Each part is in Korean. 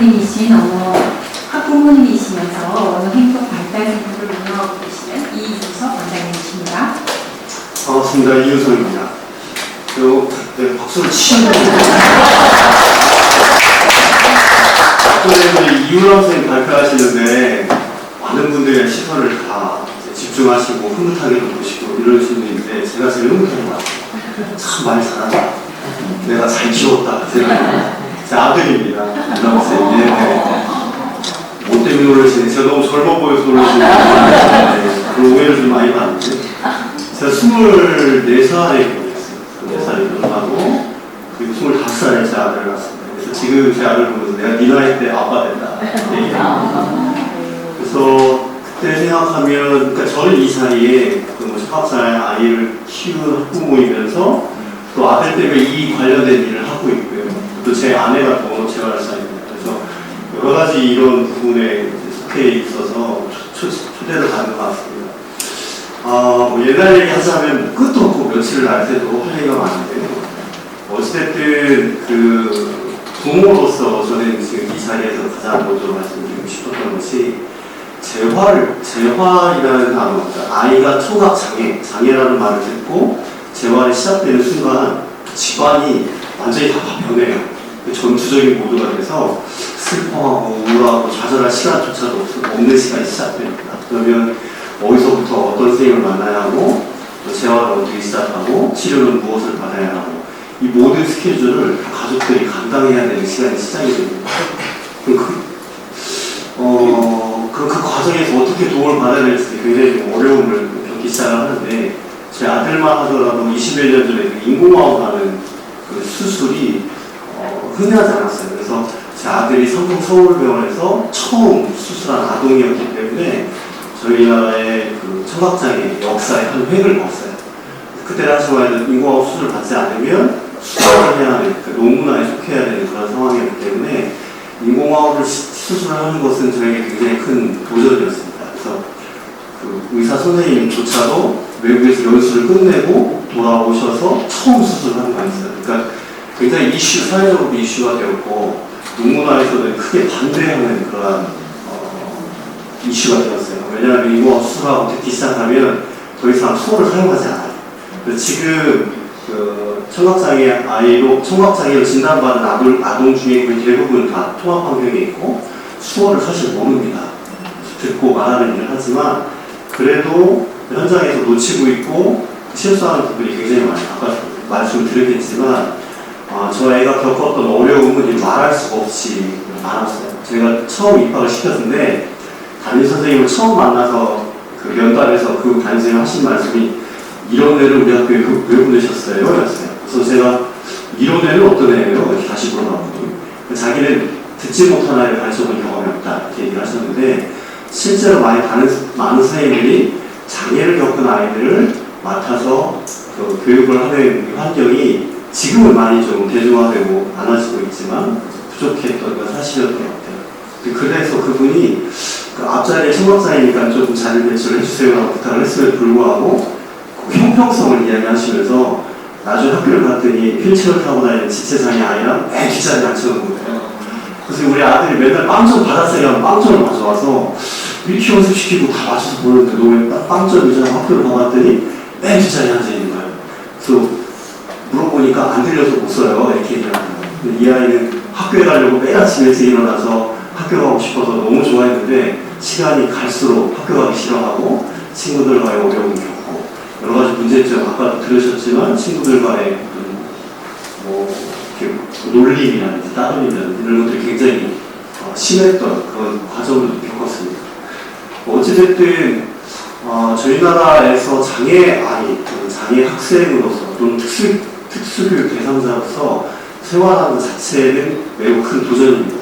원장님이신 학부모님이시면서 언어행동발달센터를 운영하고 계시는 이유석 원장님이십니다. 반갑습니다. 이유석입니다. 네, 박수를 치는 아까 이유석 선생님 발표하시는데 많은 분들의 시선을 다 집중하시고 흐뭇하게 보시고 이러시는 분인데 제가 제일 흐뭇한 것 같아요. 참 말 잘한다. 내가 잘 키웠다. 제 아들입니다. 이유석 네. 뭐 때문에 놀라시네. 제가 너무 젊어 보여서 놀라시는데 그런 오해를 좀 많이 받는데 제가 24살에 결혼했어요. 24살에 결혼하고 그리고 25살에 제 아들을 낳았습니다. 그래서 지금 제 아들 보면서 내가 네 나이 때 아빠 된다 얘기합니다. 그래서 그때 생각하면 그러니까 저는 이 사이에 그 19살 아이를 키우는 학부모이면서 또 아들 때문에 이 관련된 일을 하고 있고요. 또 제 아내가 또 재활사입니다. 그래서 여러 가지 이런 부분에 속해 있어서 초대를 받은 것 같습니다. 뭐 옛날 얘기 하자면 끝도 없고 며칠을 날 때도 할 얘기가 많은데요. 어찌됐든 그 부모로서 저는 지금 이 자리에서 가장 먼저 말씀드리고 싶었던 것이 재활이라는 단어, 그러니까 아이가 청각장애라는 말을 듣고 재활이 시작되는 순간 집안이 완전히 다 변해요. 전투적인 모드가 돼서 슬퍼하고 우울하고 좌절할 시간조차도 없는 시간이 시작됩니다. 그러면 어디서부터 어떤 선생님을 만나야 하고 또 재활을 어떻게 시작하고 치료는 무엇을 받아야 하고 이 모든 스케줄을 다 가족들이 감당해야 되는 시간이 시작이 됩니다. 그 과정에서 어떻게 도움을 받아야 될지 굉장히 좀 어려움을 겪기 시작을 하는데 제 아들만 하더라도 20여 년 전에 인공호흡하는 그 수술이 흔하지 않았어요. 그래서 제 아들이 성북서울병원에서 처음 수술한 아동이었기 때문에 저희 나라의 그 청각장애 역사의 한 획을 봤어요. 그때 당시만 해도 인공호흡 수술을 받지 않으면 수술을 해야 하는, 그 논문화에 속해야 되는 그런 상황이었기 때문에 인공호흡을 수술을 하는 것은 저에게 굉장히 큰 도전이었습니다. 그래서 그 의사 선생님조차도 외국에서 연수를 끝내고 돌아오셔서 처음 수술을 하는 거였어요. 그러니까 굉장히 사회적으로 이슈가 되었고 논문화에서는 크게 반대하는 그런 이슈가 되었어요. 왜냐하면 인공호흡 수술하고 듣기 시작하면 더 이상 수어를 사용하지 않아요. 그래서 지금 그 청각장애로 진단받은 아동 중에 거의 대부분 다 통합 환경에 있고 수어를 사실 모릅니다. 듣고 말하는 일을 하지만 그래도 현장에서 놓치고 있고 실수하는 부분이 굉장히 많아요. 아까 말씀드렸겠지만 저 애가 겪었던 어려움은 말할 수가 없이 많았어요. 제가 처음 입학을 시켰는데 담임 선생님을 처음 만나서 그 면담에서 그 담임 선생님 하신 말씀이 이런 애를 우리 학교에 왜 보내셨어요? 그랬어요. 그래서 제가 이런 애는 어떤 애예요? 이렇게 다시 물어봤거든요. 자기는 듣지 못한 아이를 가르쳐본 경험이 없다 이렇게 얘기를 하셨는데 실제로 많은 선생님들이 장애를 겪은 아이들을 맡아서 그 교육을 하는 환경이 지금은 많이 좀 대중화되고 많아지고 있지만 부족했던 건 사실이었던 것 같아요. 그래서 그분이 그 앞자리에 청각장애니까 좀 자리 배치를 해주세요라고 부탁을 했음에도 불구하고 그 형평성을 이야기하시면서 나중에 학교를 갔더니 휠체어를 타고 다니는 지체장애 아이랑 매 뒷자리에 앉혀놓은 거예요. 그래서 우리 아들이 맨날 빵점 받았어요 하면 빵점을 가져와서 이렇게 연습시키고 다 맞춰서 보는데 너 왜 빵점이잖아. 학교를 가봤더니 맨 뒷자리에 앉아있는 거예요. 그래서 물어보니까 안 들려서 못 써요. 이렇게 얘기하는 거예요. 이 아이는 학교에 가려고 매일 아침 일찍 일어나서 학교 가고 싶어서 너무 좋아했는데 시간이 갈수록 학교 가기 싫어하고 친구들과의 어려움을 겪고 여러 가지 문제점 아까도 들으셨지만 친구들과의 뭐 놀림이라든지 따돌림이라든지 이런 것들이 굉장히 심했던 그런 과정을 겪었습니다. 어찌됐든 저희 나라에서 장애 학생으로서 또는 특수교육 대상자로서 생활하는 자체는 매우 큰 도전입니다.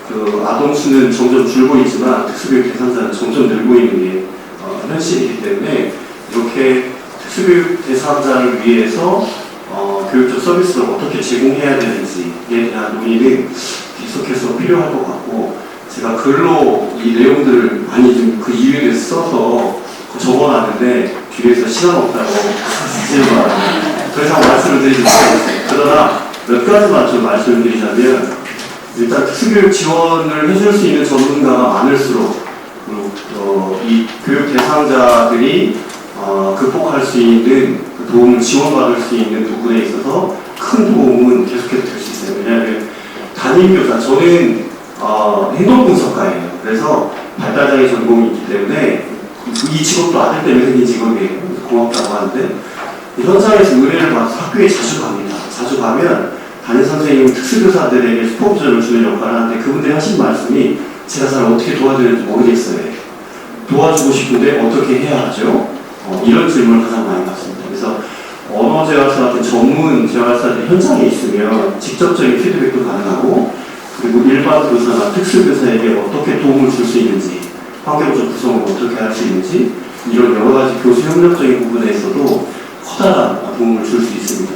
그 아동 수는 점점 줄고 있지만 특수교육 대상자는 점점 늘고 있는 게 현실이기 때문에 이렇게 특수교육 대상자를 위해서 교육적 서비스를 어떻게 제공해야 되는지에 대한 논의는 계속해서 필요할 것 같고 제가 글로 이 내용들을 많이 좀 그 이유에 써서 적어놨는데 뒤에서 시간 없다고 쓰시는 바람에 더 이상 말씀을 드리지 못하겠어요. 그러나 몇 가지만 좀 말씀을 드리자면 일단 특수교육 지원을 해줄 수 있는 전문가가 많을수록 이 교육 대상자들이 극복할 수 있는 도움을 지원받을 수 있는 부분에 있어서 큰 도움은 계속해서 될 수 있어요. 왜냐하면 담임교사, 저는 행동분석가예요. 그래서 발달장애 전공이 있기 때문에 이 직업도 아들 때문에 생긴 직업이에요. 고맙다고 하는데 현장에서 의뢰를 받아서 학교에 자주 갑니다. 자주 가면 담임 선생님은 특수교사들에게 수법전을 주는 역할을 하는데 그분들이 하신 말씀이 제가 잘 어떻게 도와드리는지 모르겠어요. 도와주고 싶은데 어떻게 해야 하죠? 이런 질문을 가장 많이 받습니다. 그래서 언어재활사 같은 전문 재활사들 현장에 있으면 직접적인 피드백도 가능하고 그리고 일반 교사나 특수교사에게 어떻게 도움을 줄 수 있는지 환경적 구성을 어떻게 할 수 있는지 이런 여러 가지 교수 협력적인 부분에서도 커다란 도움을 줄 수 있습니다.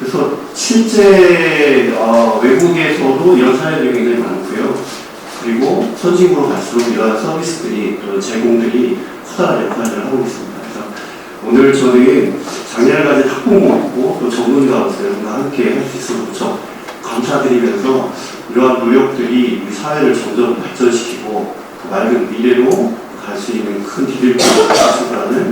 그래서 실제 외국에서도 이런 사례들이 굉장히 많고요. 그리고 선진국으로 갈수록 이러한 서비스들이 또 제공들이 커다란 역할을 하고 있습니다. 그래서 오늘 저는 장애를 가진 학부모고 또 전문가로서 함께 할 수 있어서 무척 감사드리면서 이러한 노력들이 우리 사회를 점점 발전시키고 맑은 미래로 갈 수 있는 큰 디딜을 할 수 있을 거라는